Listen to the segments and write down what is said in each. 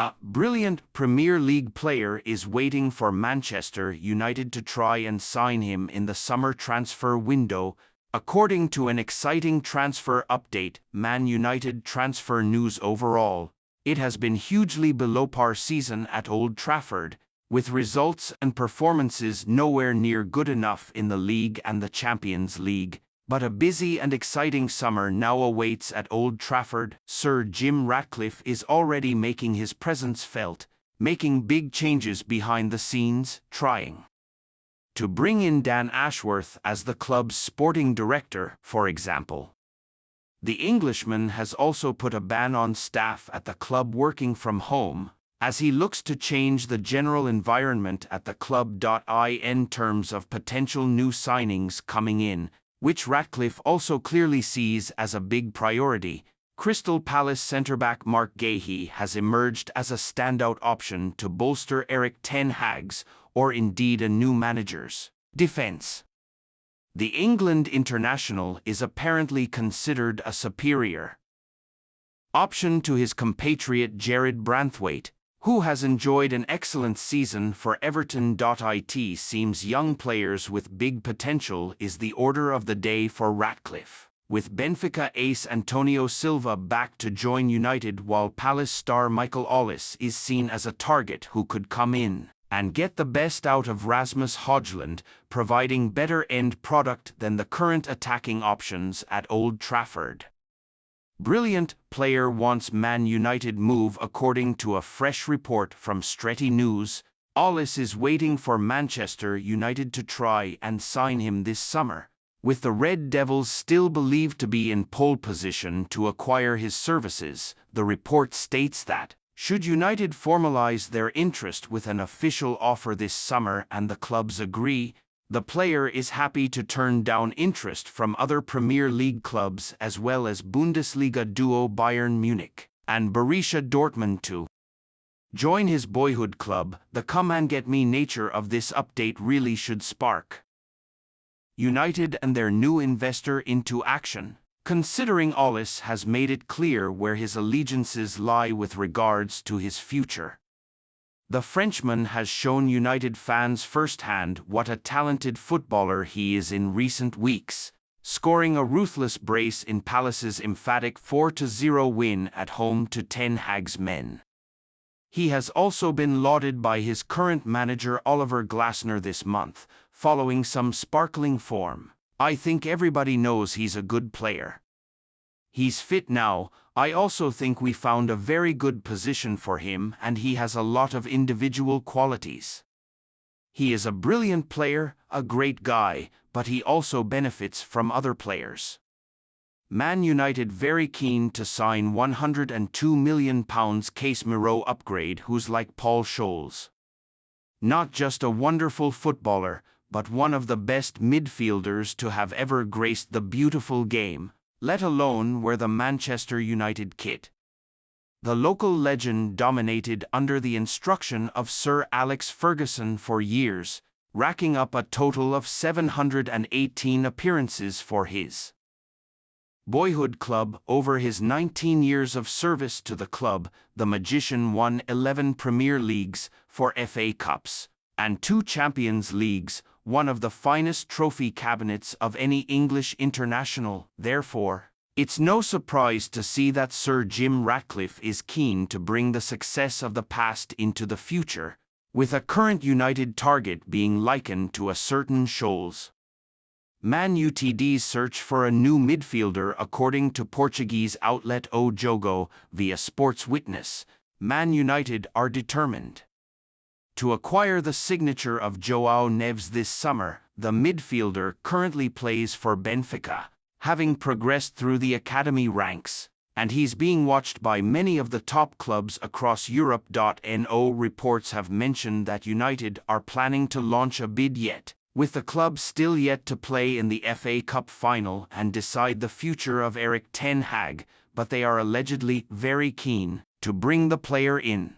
A brilliant Premier League player is waiting for Manchester United to try and sign him in the summer transfer window. According to an exciting transfer update, Man United transfer news overall, it has been hugely below par season at Old Trafford, with results and performances nowhere near good enough in the league and the Champions League. But a busy and exciting summer now awaits at Old Trafford. Sir Jim Ratcliffe is already making his presence felt, making big changes behind the scenes, trying to bring in Dan Ashworth as the club's sporting director, for example. The Englishman has also put a ban on staff at the club working from home, as he looks to change the general environment at the club. In terms of potential new signings coming in, which Ratcliffe also clearly sees as a big priority, Crystal Palace centre-back Mark Gahey has emerged as a standout option to bolster Erik ten Hag's, or indeed a new manager's, defence. The England international is apparently considered a superior option to his compatriot Jared Branthwaite, who has enjoyed an excellent season for Everton. It seems young players with big potential is the order of the day for Ratcliffe, with Benfica ace Antonio Silva back to join United, while Palace star Michael Ollis is seen as a target who could come in and get the best out of Rasmus Højlund, providing better end product than the current attacking options at Old Trafford. Brilliant player wants Man United move. According to a fresh report from Stretty News, Ollis is waiting for Manchester United to try and sign him this summer, with the Red Devils still believed to be in pole position to acquire his services. The report states that, should United formalize their interest with an official offer this summer and the clubs agree, the player is happy to turn down interest from other Premier League clubs as well as Bundesliga duo Bayern Munich and Borussia Dortmund to join his boyhood club. The come-and-get-me nature of this update really should spark United and their new investor into action, considering Ollis has made it clear where his allegiances lie with regards to his future. The Frenchman has shown United fans firsthand what a talented footballer he is in recent weeks, scoring a ruthless brace in Palace's emphatic 4-0 win at home to Ten Hag's men. He has also been lauded by his current manager Oliver Glasner this month, following some sparkling form. I think everybody knows he's a good player. He's fit now. I also think we found a very good position for him, and he has a lot of individual qualities. He is a brilliant player, a great guy, but he also benefits from other players. Man United very keen to sign £102 million Casemiro upgrade, who's like Paul Scholes. Not just a wonderful footballer, but one of the best midfielders to have ever graced the beautiful game, let alone wear the Manchester United kit. The local legend dominated under the instruction of Sir Alex Ferguson for years, racking up a total of 718 appearances for his boyhood club. Over his 19 years of service to the club, the magician won 11 Premier Leagues, 4 FA Cups, and 2 Champions Leagues, one of the finest trophy cabinets of any English international. Therefore, it's no surprise to see that Sir Jim Ratcliffe is keen to bring the success of the past into the future, with a current United target being likened to a certain Scholes. Man Utd's search for a new midfielder. According to Portuguese outlet O Jogo, via Sports Witness, Man United are determined to acquire the signature of João Neves this summer. The midfielder currently plays for Benfica, having progressed through the academy ranks, and he's being watched by many of the top clubs across Europe. No reports have mentioned that United are planning to launch a bid yet, with the club still yet to play in the FA Cup final and decide the future of Erik ten Hag, but they are allegedly very keen to bring the player in.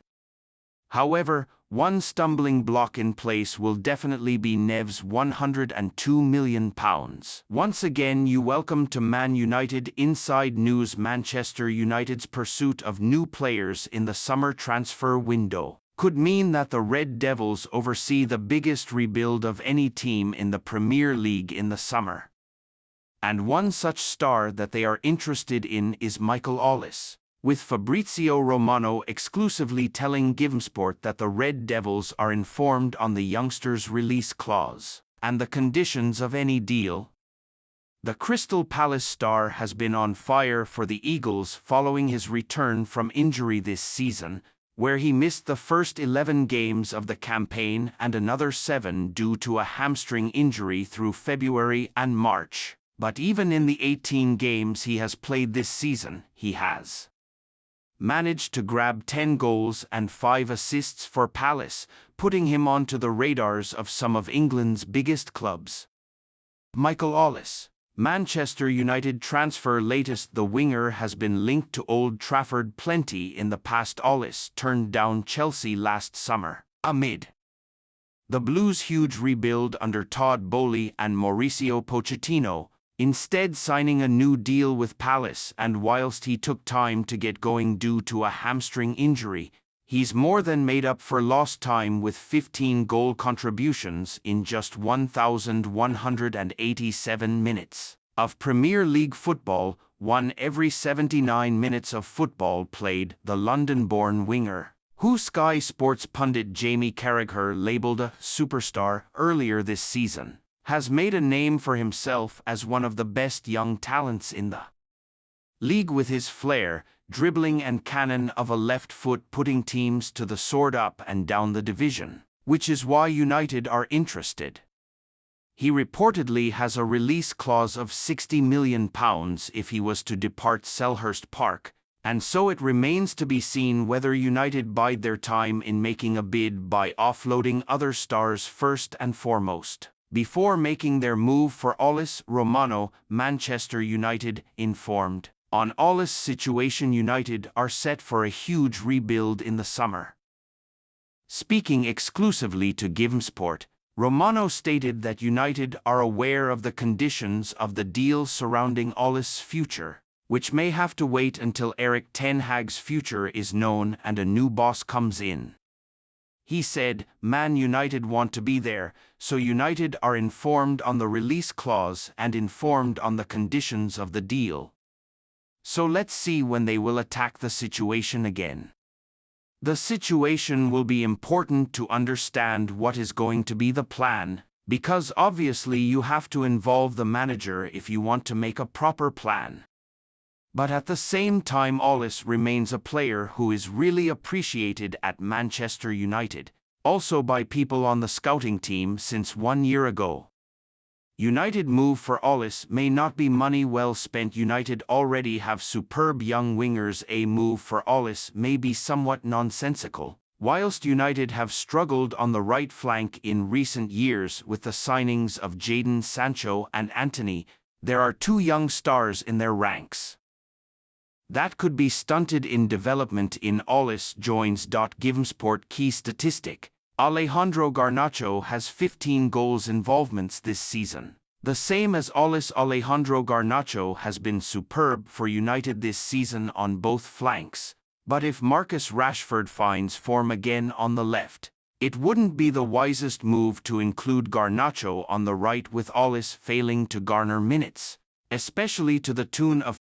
However, One stumbling block in place will definitely be Nev's £102 million. Once again, you welcome to Man United Inside News. Manchester United's pursuit of new players in the summer transfer window could mean that the Red Devils oversee the biggest rebuild of any team in the Premier League in the summer. And one such star that they are interested in is Michael Ollis, with Fabrizio Romano exclusively telling GiveSport that the Red Devils are informed on the youngster's release clause and the conditions of any deal. The Crystal Palace star has been on fire for the Eagles following his return from injury this season, where he missed the first 11 games of the campaign and another 7 due to a hamstring injury through February and March. But even in the 18 games he has played this season, he has managed to grab 10 goals and 5 assists for Palace, putting him onto the radars of some of England's biggest clubs. Michael Ollis, Manchester United transfer latest. The winger has been linked to Old Trafford plenty in the past. Ollis turned down Chelsea last summer, amid the Blues' huge rebuild under Todd Boehly and Mauricio Pochettino, instead signing a new deal with Palace. And whilst he took time to get going due to a hamstring injury, he's more than made up for lost time with 15 goal contributions in just 1,187 minutes of Premier League football, one every 79 minutes of football played. The London-born winger, who Sky Sports pundit Jamie Carragher labelled a superstar earlier this season, has made a name for himself as one of the best young talents in the league, with his flair, dribbling and cannon of a left foot putting teams to the sword up and down the division, which is why United are interested. He reportedly has a release clause of £60 million if he was to depart Selhurst Park, and so it remains to be seen whether United bide their time in making a bid by offloading other stars first and foremost, before making their move for Ollis. Romano, Manchester United, informed on Ollis' situation. United are set for a huge rebuild in the summer. Speaking exclusively to GiveSport, Romano stated that United are aware of the conditions of the deal surrounding Ollis' future, which may have to wait until Erik ten Hag's future is known and a new boss comes in. He said, Man United want to be there, so United are informed on the release clause and informed on the conditions of the deal. So let's see when they will attack the situation again. The situation will be important to understand what is going to be the plan, because obviously you have to involve the manager if you want to make a proper plan. But at the same time, Ollis remains a player who is really appreciated at Manchester United, also by people on the scouting team since 1 year ago. United move for Ollis may not be money well spent. United already have superb young wingers. A move for Ollis may be somewhat nonsensical. Whilst United have struggled on the right flank in recent years with the signings of Jadon Sancho and Antony, there are 2 young stars in their ranks that could be stunted in development in Ollis joins. GiveSport key statistic: Alejandro Garnacho has 15 goals involvements this season, the same as Ollis. Alejandro Garnacho has been superb for United this season on both flanks, but if Marcus Rashford finds form again on the left, it wouldn't be the wisest move to include Garnacho on the right, with Ollis failing to garner minutes, especially to the tune of